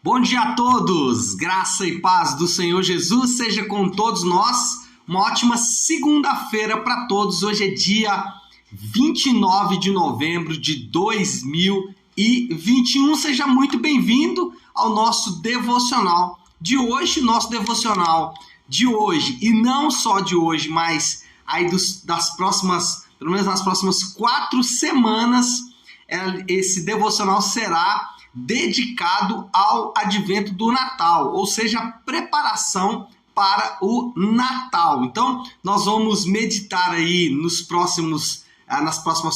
Bom dia a todos, graça e paz do Senhor Jesus seja com todos nós. Uma ótima segunda-feira para todos. Hoje é dia 29 de novembro de 2021. Seja muito bem-vindo ao nosso devocional de hoje. Nosso devocional de hoje, e não só de hoje, mas aí das próximas, pelo menos nas próximas 4 semanas, esse devocional será dedicado ao advento do Natal, ou seja, a preparação para o Natal. Então, nós vamos meditar aí nas próximas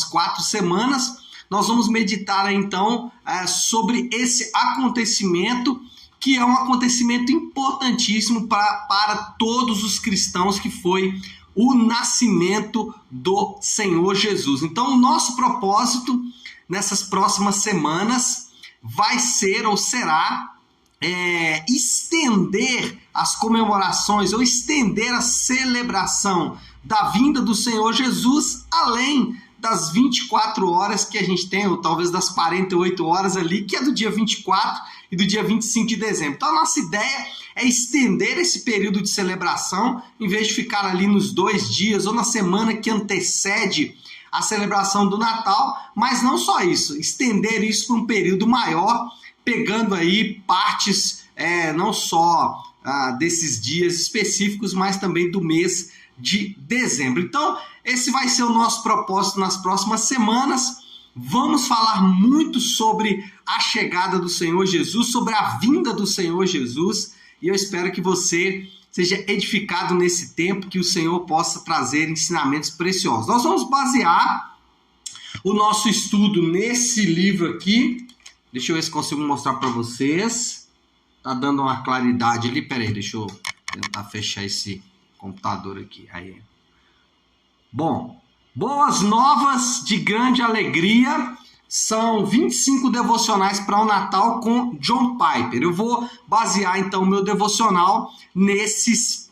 4 semanas, nós vamos meditar então sobre esse acontecimento, que é um acontecimento importantíssimo para todos os cristãos, que foi o nascimento do Senhor Jesus. Então, o nosso propósito nessas próximas semanas vai ser ou será estender as comemorações ou estender a celebração da vinda do Senhor Jesus além das 24 horas que a gente tem, ou talvez das 48 horas ali, que é do dia 24 e do dia 25 de dezembro. Então a nossa ideia é estender esse período de celebração, em vez de ficar ali nos 2 dias ou na semana que antecede a celebração do Natal, mas não só isso, estender isso para um período maior, pegando aí partes não só desses dias específicos, mas também do mês de dezembro. Então, esse vai ser o nosso propósito nas próximas semanas. Vamos falar muito sobre a chegada do Senhor Jesus, sobre a vinda do Senhor Jesus, e eu espero que você seja edificado nesse tempo, que o Senhor possa trazer ensinamentos preciosos. Nós vamos basear o nosso estudo nesse livro aqui. Deixa eu ver se consigo mostrar para vocês. Tá dando uma claridade ali. Pera aí, deixa eu tentar fechar esse computador aqui. Aí. Bom, boas novas de grande alegria. São 25 devocionais para o Natal com John Piper. Eu vou basear então o meu devocional nesses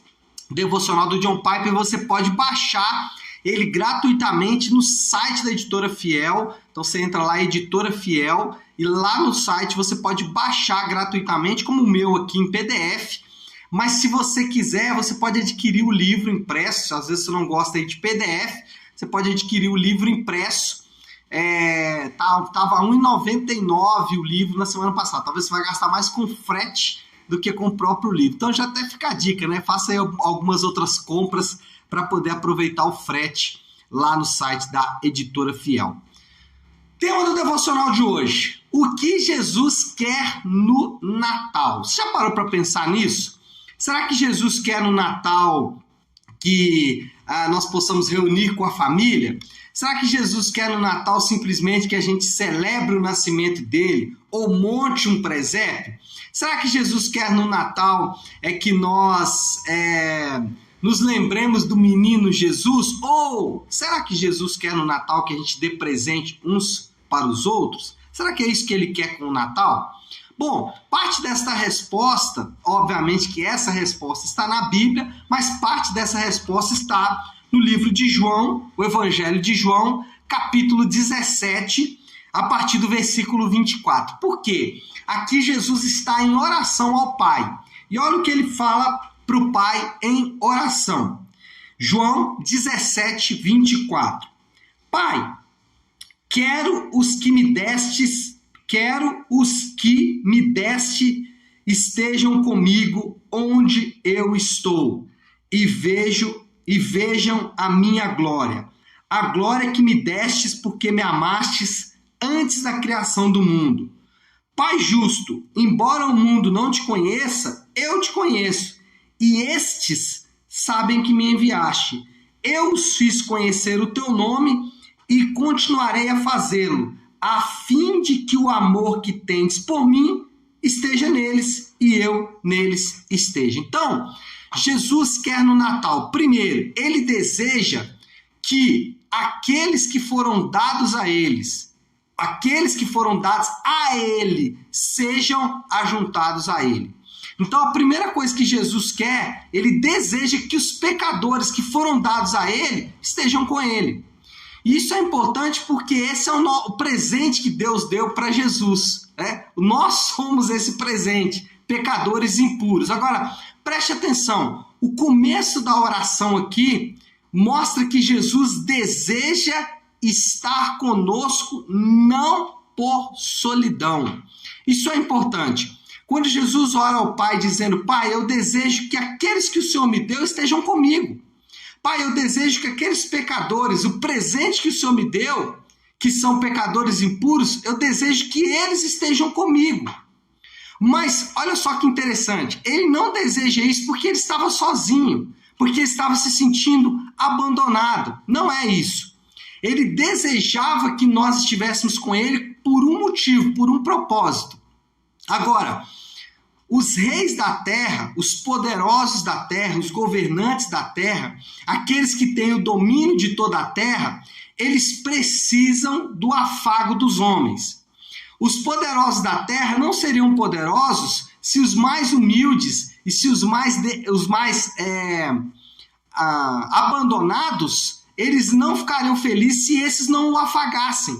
devocional do John Piper. Você pode baixar ele gratuitamente no site da Editora Fiel. Então você entra lá, Editora Fiel, e lá no site você pode baixar gratuitamente, como o meu aqui em PDF. Mas se você quiser, você pode adquirir o livro impresso. Às vezes você não gosta aí de PDF, você pode adquirir o livro impresso. Tava R$1,99 o livro na semana passada. Talvez você vai gastar mais com frete do que com o próprio livro. Então já até fica a dica, né? Faça aí algumas outras compras para poder aproveitar o frete lá no site da Editora Fiel. Tema do devocional de hoje: o que Jesus quer no Natal? Você já parou para pensar nisso? Será que Jesus quer no Natal que nós possamos reunir com a família? Será que Jesus quer no Natal simplesmente que a gente celebre o nascimento dele ou monte um presépio? Será que Jesus quer no Natal que nós nos lembremos do menino Jesus? Ou será que Jesus quer no Natal que a gente dê presente uns para os outros? Será que é isso que ele quer com o Natal? Bom, parte desta resposta, obviamente que essa resposta está na Bíblia, mas parte dessa resposta está no livro de João, o Evangelho de João, capítulo 17, a partir do versículo 24. Por quê? Aqui Jesus está em oração ao Pai. E olha o que ele fala para o Pai em oração. João 17, 24. Pai, quero os que me deste estejam comigo onde eu estou e vejam a minha glória. A glória que me destes porque me amastes antes da criação do mundo. Pai justo, embora o mundo não te conheça, eu te conheço, e estes sabem que me enviaste. Eu os fiz conhecer o teu nome e continuarei a fazê-lo, a fim de que o amor que tens por mim esteja neles e eu neles esteja. Então, Jesus quer no Natal, primeiro, ele deseja que aqueles que foram dados a ele, sejam ajuntados a ele. Então a primeira coisa que Jesus quer, ele deseja que os pecadores que foram dados a ele estejam com ele. Isso é importante porque esse é o presente que Deus deu para Jesus, né? Nós somos esse presente, pecadores impuros. Agora, preste atenção, o começo da oração aqui mostra que Jesus deseja estar conosco não por solidão. Isso é importante. Quando Jesus ora ao Pai dizendo: Pai, eu desejo que aqueles que o Senhor me deu estejam comigo. Pai, eu desejo que aqueles pecadores, o presente que o Senhor me deu, que são pecadores impuros, eu desejo que eles estejam comigo. Mas olha só que interessante, ele não deseja isso porque ele estava sozinho, porque ele estava se sentindo abandonado. Não é isso. Ele desejava que nós estivéssemos com ele por um motivo, por um propósito. Agora, os reis da terra, os poderosos da terra, os governantes da terra, aqueles que têm o domínio de toda a terra, eles precisam do afago dos homens. Os poderosos da terra não seriam poderosos se os mais humildes e se os mais abandonados, eles não ficariam felizes se esses não o afagassem.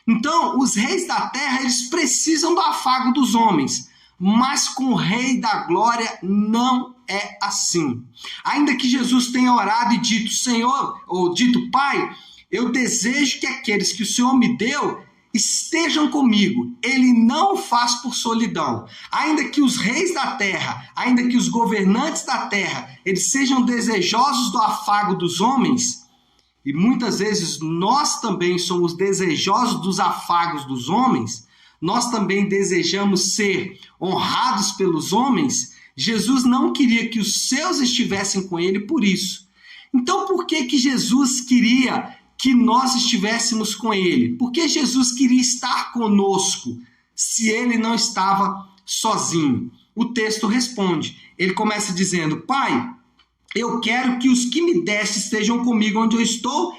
Então, os reis da terra, eles precisam do afago dos homens. Mas com o Rei da Glória não é assim. Ainda que Jesus tenha orado e dito: Senhor, ou dito: Pai, eu desejo que aqueles que o Senhor me deu estejam comigo. Ele não o faz por solidão. Ainda que os reis da terra, ainda que os governantes da terra, eles sejam desejosos do afago dos homens, e muitas vezes nós também somos desejosos dos afagos dos homens, nós também desejamos ser honrados pelos homens. Jesus não queria que os seus estivessem com ele por isso. Então, por que Jesus queria que nós estivéssemos com ele? Porque Jesus queria estar conosco se ele não estava sozinho. O texto responde. Ele começa dizendo: Pai, eu quero que os que me deste estejam comigo onde eu estou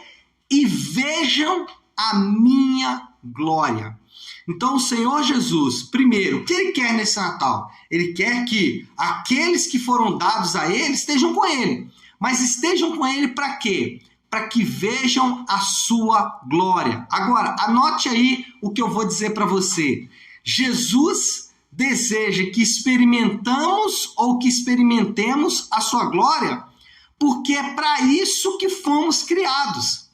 e vejam a minha glória. Então, o Senhor Jesus, primeiro, o que ele quer nesse Natal? Ele quer que aqueles que foram dados a ele estejam com ele. Mas estejam com ele para quê? Para que vejam a sua glória. Agora, anote aí o que eu vou dizer para você. Jesus deseja que experimentamos ou que experimentemos a sua glória, porque é para isso que fomos criados.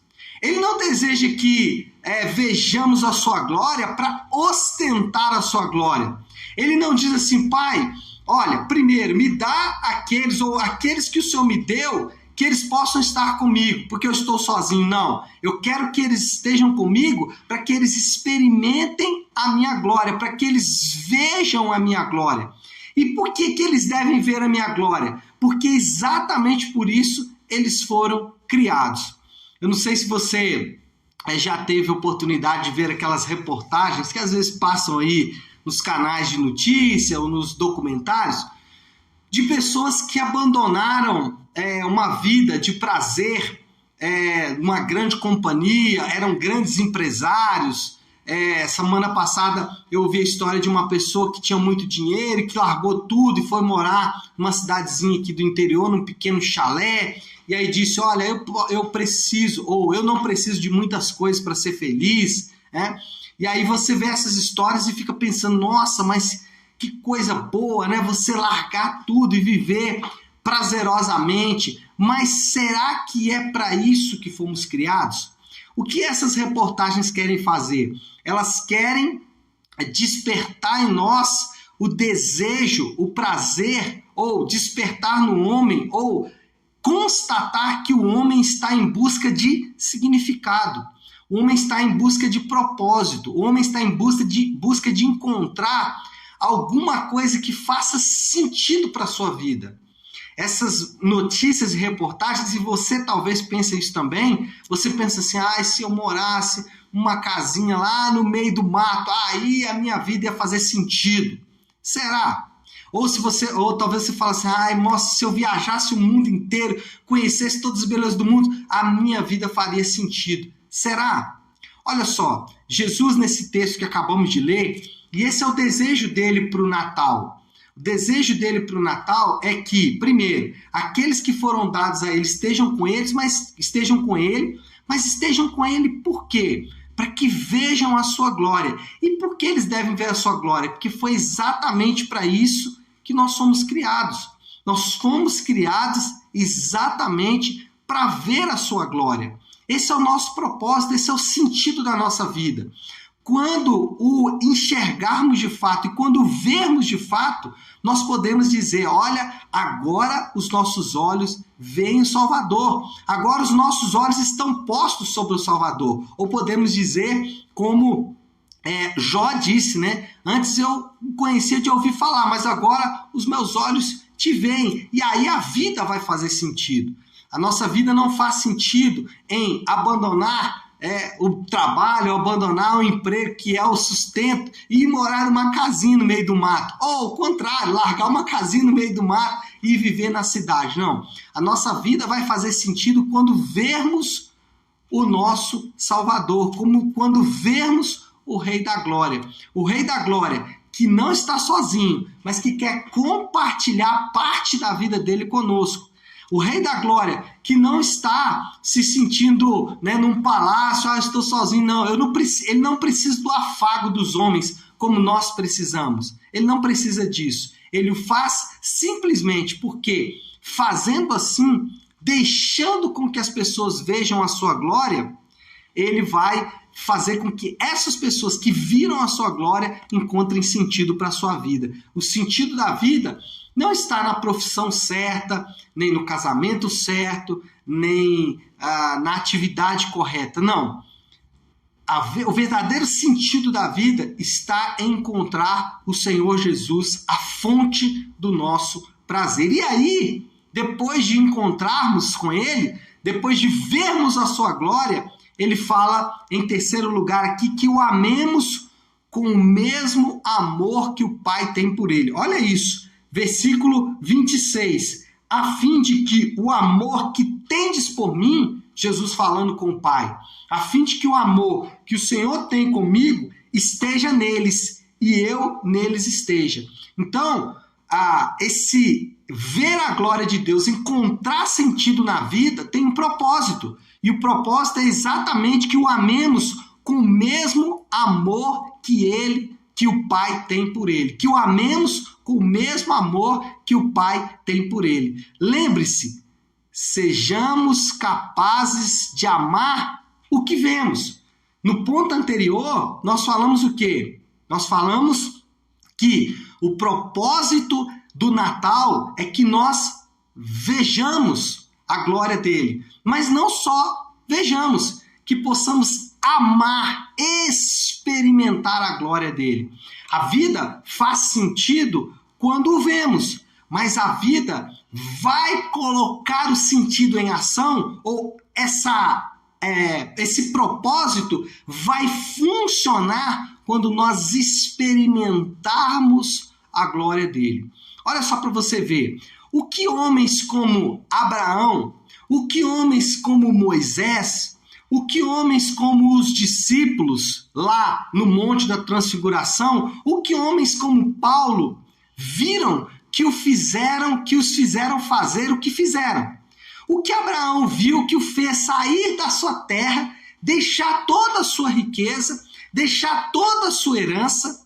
Ele não deseja que vejamos a sua glória para ostentar a sua glória. Ele não diz assim: Pai, olha, primeiro me dá aqueles que o Senhor me deu, que eles possam estar comigo, porque eu estou sozinho. Não, eu quero que eles estejam comigo para que eles experimentem a minha glória, para que eles vejam a minha glória. E por que eles devem ver a minha glória? Porque exatamente por isso eles foram criados. Eu não sei se você já teve a oportunidade de ver aquelas reportagens que às vezes passam aí nos canais de notícia ou nos documentários, de pessoas que abandonaram uma vida de prazer, uma grande companhia, eram grandes empresários. Semana passada eu ouvi a história de uma pessoa que tinha muito dinheiro e que largou tudo e foi morar numa cidadezinha aqui do interior, num pequeno chalé, e aí disse: olha, eu preciso, ou eu não preciso de muitas coisas para ser feliz, né? E aí você vê essas histórias e fica pensando: nossa, mas que coisa boa, né? Você largar tudo e viver prazerosamente. Mas será que é para isso que fomos criados? O que essas reportagens querem fazer? Elas querem despertar em nós o desejo, o prazer, ou despertar no homem, ou constatar que o homem está em busca de significado. O homem está em busca de propósito. O homem está em busca de encontrar alguma coisa que faça sentido para a sua vida. Essas notícias e reportagens, e você talvez pense isso também, você pensa assim: se eu morasse numa casinha lá no meio do mato, aí a minha vida ia fazer sentido. Será? Ou talvez você fale assim: nossa, se eu viajasse o mundo inteiro, conhecesse todas as belezas do mundo, a minha vida faria sentido. Será? Olha só, Jesus nesse texto que acabamos de ler, e esse é o desejo dele para o Natal. O desejo dele para o Natal é que, primeiro, aqueles que foram dados a ele estejam com ele, mas estejam com ele por quê? Para que vejam a sua glória. E por que eles devem ver a sua glória? Porque foi exatamente para isso que nós somos criados. Nós fomos criados exatamente para ver a sua glória. Esse é o nosso propósito, esse é o sentido da nossa vida. Quando o enxergarmos de fato e quando vermos de fato, nós podemos dizer, olha, agora os nossos olhos veem o Salvador. Agora os nossos olhos estão postos sobre o Salvador. Ou podemos dizer, como Jó disse, né? Antes eu conhecia de ouvir falar, mas agora os meus olhos te veem. E aí a vida vai fazer sentido. A nossa vida não faz sentido em abandonar o trabalho, abandonar o emprego que é o sustento e ir morar numa casinha no meio do mato. Ou ao contrário, largar uma casinha no meio do mato e viver na cidade. Não. A nossa vida vai fazer sentido quando vermos o nosso Salvador, como quando vermos o Rei da Glória. O Rei da Glória que não está sozinho, mas que quer compartilhar parte da vida dele conosco. O Rei da Glória, que não está se sentindo num palácio, estou sozinho. Não, ele não precisa do afago dos homens como nós precisamos. Ele não precisa disso. Ele o faz simplesmente porque, fazendo assim, deixando com que as pessoas vejam a sua glória, ele vai fazer com que essas pessoas que viram a sua glória encontrem sentido para a sua vida. O sentido da vida não está na profissão certa, nem no casamento certo, nem na atividade correta. Não. O verdadeiro sentido da vida está em encontrar o Senhor Jesus, a fonte do nosso prazer. E aí, depois de encontrarmos com Ele, depois de vermos a sua glória, ele fala, em terceiro lugar aqui, que o amemos com o mesmo amor que o Pai tem por ele. Olha isso, versículo 26. A fim de que o amor que tendes por mim, Jesus falando com o Pai, a fim de que o amor que o Senhor tem comigo esteja neles e eu neles esteja. Então, esse ver a glória de Deus, encontrar sentido na vida, tem um propósito. E o propósito é exatamente que o amemos com o mesmo amor que o Pai tem por ele. Que o amemos com o mesmo amor que o Pai tem por ele. Lembre-se, sejamos capazes de amar o que vemos. No ponto anterior, nós falamos o quê? Nós falamos que o propósito do Natal é que nós vejamos a glória dele. Mas não só vejamos, que possamos amar, experimentar a glória dele. A vida faz sentido quando o vemos, mas a vida vai colocar o sentido em ação, ou esse propósito vai funcionar quando nós experimentarmos a glória dele. Olha só para você ver, o que homens como Abraão, o que homens como Moisés, o que homens como os discípulos lá no Monte da Transfiguração, o que homens como Paulo viram que os fizeram fazer o que fizeram. O que Abraão viu que o fez sair da sua terra, deixar toda a sua riqueza, deixar toda a sua herança.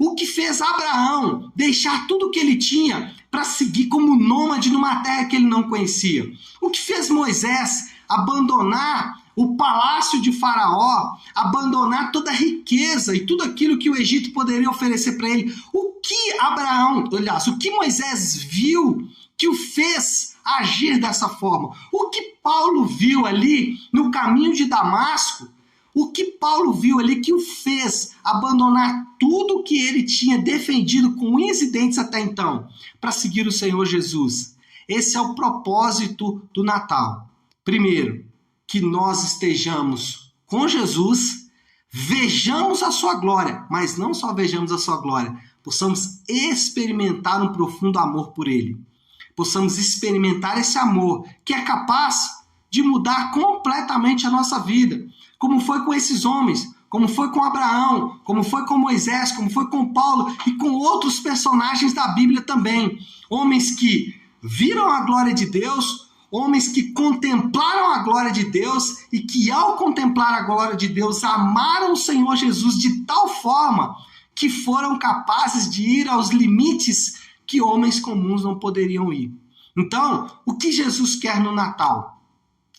O que fez Abraão deixar tudo o que ele tinha para seguir como nômade numa terra que ele não conhecia. O que fez Moisés abandonar o palácio de Faraó, abandonar toda a riqueza e tudo aquilo que o Egito poderia oferecer para ele. O que Moisés viu que o fez agir dessa forma? O que Paulo viu ali no caminho de Damasco? O que Paulo viu ali que o fez abandonar tudo que ele tinha defendido com unhas e dentes até então, para seguir o Senhor Jesus? Esse é o propósito do Natal. Primeiro, que nós estejamos com Jesus, vejamos a sua glória, mas não só vejamos a sua glória, possamos experimentar um profundo amor por ele. Possamos experimentar esse amor que é capaz de mudar completamente a nossa vida. Como foi com esses homens, como foi com Abraão, como foi com Moisés, como foi com Paulo e com outros personagens da Bíblia também. Homens que viram a glória de Deus, homens que contemplaram a glória de Deus e que, ao contemplar a glória de Deus, amaram o Senhor Jesus de tal forma que foram capazes de ir aos limites que homens comuns não poderiam ir. Então, o que Jesus quer no Natal?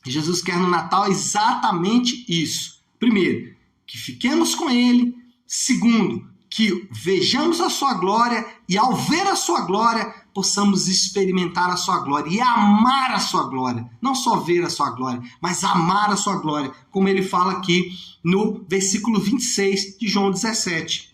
Jesus quer no Natal exatamente isso. Primeiro, que fiquemos com Ele. Segundo, que vejamos a sua glória e, ao ver a sua glória, possamos experimentar a sua glória e amar a sua glória. Não só ver a sua glória, mas amar a sua glória, como ele fala aqui no versículo 26 de João 17.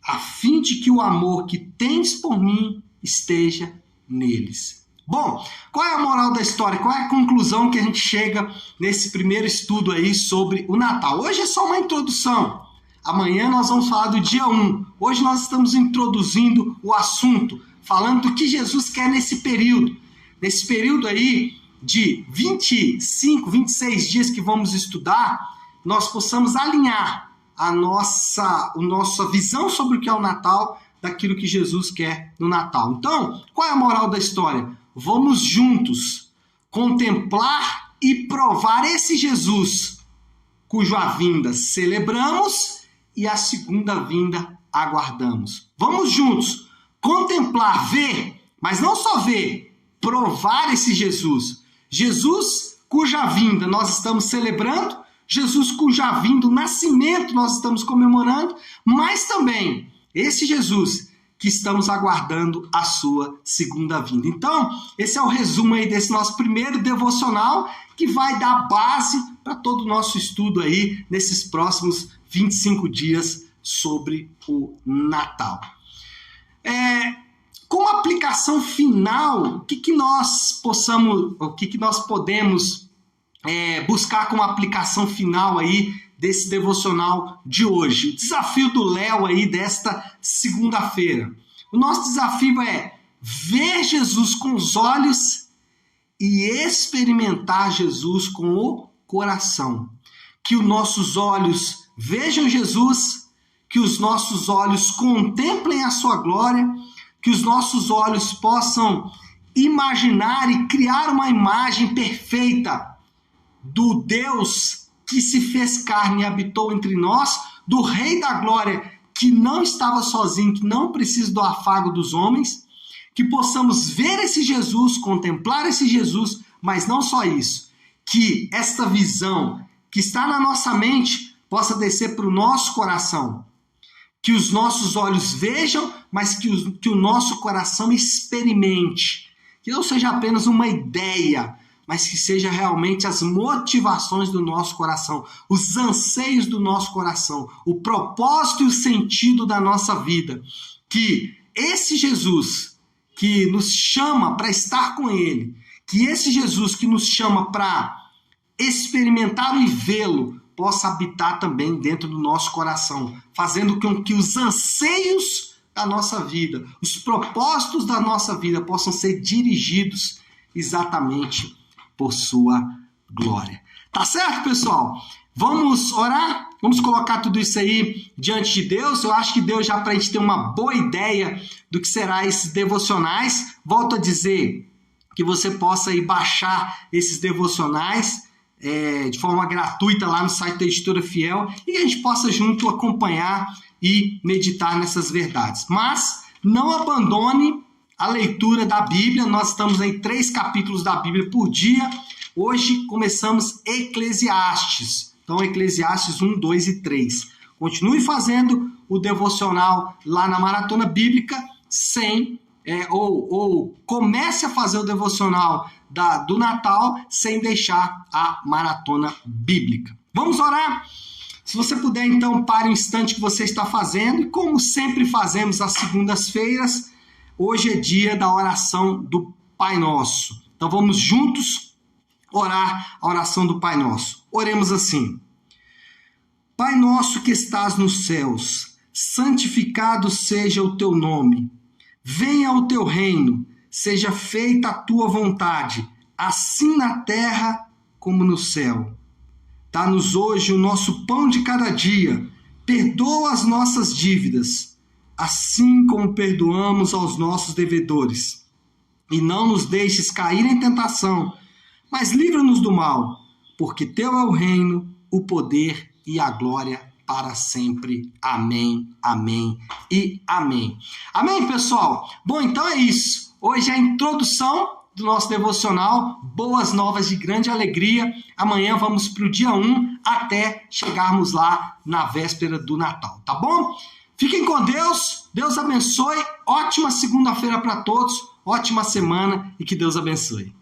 A fim de que o amor que tens por mim esteja neles. Bom, qual é a moral da história? Qual é a conclusão que a gente chega nesse primeiro estudo aí sobre o Natal? Hoje é só uma introdução. Amanhã nós vamos falar do dia 1. Hoje nós estamos introduzindo o assunto, falando do que Jesus quer nesse período. Nesse período aí de 25, 26 dias que vamos estudar, nós possamos alinhar a nossa visão sobre o que é o Natal daquilo que Jesus quer no Natal. Então, qual é a moral da história? Vamos juntos contemplar e provar esse Jesus, cuja vinda celebramos e a segunda vinda aguardamos. Vamos juntos contemplar, ver, mas não só ver, provar esse Jesus. Jesus cuja vinda nós estamos celebrando, Jesus cuja vinda, o nascimento nós estamos comemorando, mas também esse Jesus que estamos aguardando a sua segunda vinda. Então, esse é o resumo aí desse nosso primeiro devocional, que vai dar base para todo o nosso estudo aí nesses próximos 25 dias sobre o Natal. Como aplicação final, o que nós podemos buscar como aplicação final aí desse devocional de hoje? O desafio do Léo aí desta segunda-feira. O nosso desafio é ver Jesus com os olhos e experimentar Jesus com o coração. Que os nossos olhos vejam Jesus, que os nossos olhos contemplem a sua glória, que os nossos olhos possam imaginar e criar uma imagem perfeita do Deus que se fez carne e habitou entre nós, do Rei da Glória que não estava sozinho, que não precisa do afago dos homens, que possamos ver esse Jesus, contemplar esse Jesus, mas não só isso, que esta visão que está na nossa mente possa descer para o nosso coração, que os nossos olhos vejam, mas que o nosso coração experimente, que não seja apenas uma ideia, mas que seja realmente as motivações do nosso coração, os anseios do nosso coração, o propósito e o sentido da nossa vida. Que esse Jesus que nos chama para estar com Ele, que esse Jesus que nos chama para experimentar e vê-lo, possa habitar também dentro do nosso coração, fazendo com que os anseios da nossa vida, os propósitos da nossa vida possam ser dirigidos exatamente por sua glória. Tá certo, pessoal? Vamos orar? Vamos colocar tudo isso aí diante de Deus. Eu acho que Deus já para a gente ter uma boa ideia do que será esses devocionais. Volto a dizer que você possa ir baixar esses devocionais de forma gratuita lá no site da Editora Fiel e que a gente possa junto acompanhar e meditar nessas verdades. Mas não abandone a leitura da Bíblia. Nós estamos em 3 capítulos da Bíblia por dia. Hoje começamos Eclesiastes. Então, Eclesiastes 1, 2 e 3. Continue fazendo o devocional lá na Maratona Bíblica ou comece a fazer o devocional do Natal sem deixar a Maratona Bíblica. Vamos orar? Se você puder, então, pare um instante que você está fazendo. E como sempre fazemos às segundas-feiras, hoje é dia da oração do Pai Nosso. Então vamos juntos orar a oração do Pai Nosso. Oremos assim. Pai nosso que estás nos céus, santificado seja o teu nome. Venha o teu reino, seja feita a tua vontade, assim na terra como no céu. Dá-nos hoje o nosso pão de cada dia. Perdoa as nossas dívidas, assim como perdoamos aos nossos devedores. E não nos deixes cair em tentação, mas livra-nos do mal, porque teu é o reino, o poder e a glória para sempre. Amém, amém e amém. Amém, pessoal? Bom, então é isso. Hoje é a introdução do nosso devocional, boas novas de grande alegria. Amanhã vamos para o dia 1 até chegarmos lá na véspera do Natal, tá bom? Fiquem com Deus, Deus abençoe, ótima segunda-feira para todos, ótima semana e que Deus abençoe.